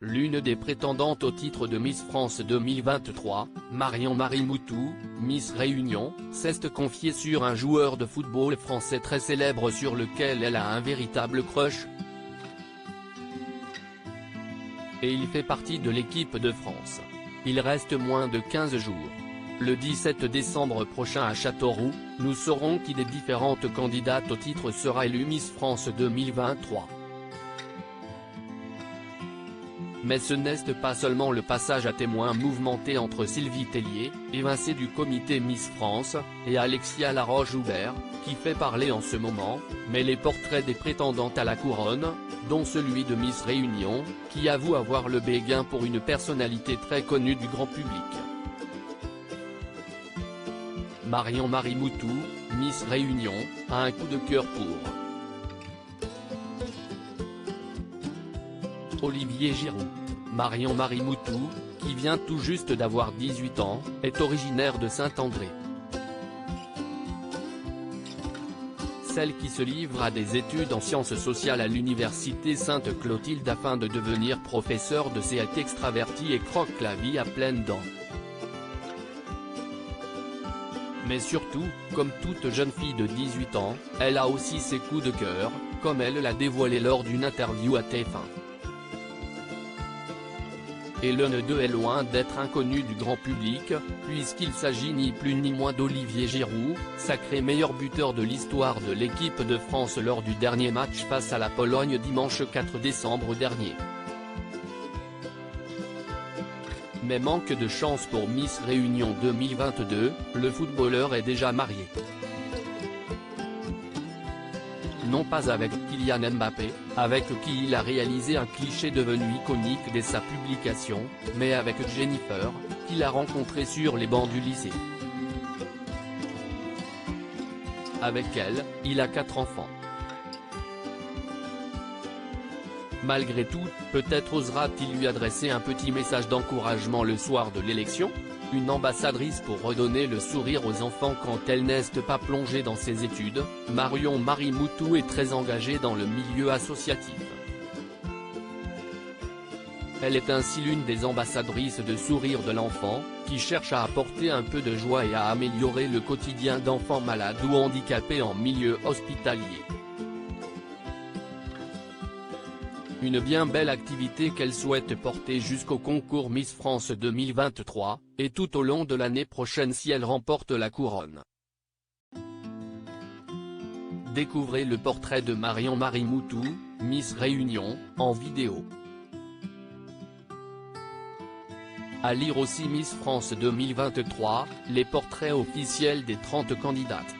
l'une des prétendantes au titre de Miss France 2023, Marion-Marie Moutou, Miss Réunion, s'est confiée sur un joueur de football français très célèbre sur lequel elle a un véritable crush. Et il fait partie de l'équipe de France. Il reste moins de 15 jours. Le 17 décembre prochain à Châteauroux, nous saurons qui des différentes candidates au titre sera élue Miss France 2023. Mais ce n'est pas seulement le passage à témoin mouvementé entre Sylvie Tellier, évincée du comité Miss France, et Alexia Laroche-Joubert, qui fait parler en ce moment, mais les portraits des prétendantes à la couronne, dont celui de Miss Réunion, qui avoue avoir le béguin pour une personnalité très connue du grand public. Marion-Marie Moutou, Miss Réunion, a un coup de cœur pour Olivier Giroud. Marion-Marie Moutou, qui vient tout juste d'avoir 18 ans, est originaire de Saint-André. Celle qui se livre à des études en sciences sociales à l'université Sainte-Clotilde afin de devenir professeure de C est extravertie et croque la vie à pleines dents. Mais surtout, comme toute jeune fille de 18 ans, elle a aussi ses coups de cœur, comme elle l'a dévoilé lors d'une interview à TF1. Et l'un d'eux est loin d'être inconnu du grand public, puisqu'il s'agit ni plus ni moins d'Olivier Giroud, sacré meilleur buteur de l'histoire de l'équipe de France lors du dernier match face à la Pologne dimanche 4 décembre dernier. Mais manque de chance pour Miss Réunion 2022, le footballeur est déjà marié. Non pas avec Kylian Mbappé, avec qui il a réalisé un cliché devenu iconique dès sa publication, mais avec Jennifer, qu'il a rencontrée sur les bancs du lycée. Avec elle, il a 4 enfants. Malgré tout, peut-être osera-t-il lui adresser un petit message d'encouragement le soir de l'élection ? Une ambassadrice pour redonner le sourire aux enfants quand elles n'est pas plongée dans ses études, Marion-Marie Moutou est très engagée dans le milieu associatif. Elle est ainsi l'une des ambassadrices de Sourire de l'enfant, qui cherche à apporter un peu de joie et à améliorer le quotidien d'enfants malades ou handicapés en milieu hospitalier. Une bien belle activité qu'elle souhaite porter jusqu'au concours Miss France 2023, et tout au long de l'année prochaine si elle remporte la couronne. Découvrez le portrait de Marion-Marie Moutou, Miss Réunion, en vidéo. À lire aussi Miss France 2023, les portraits officiels des 30 candidates.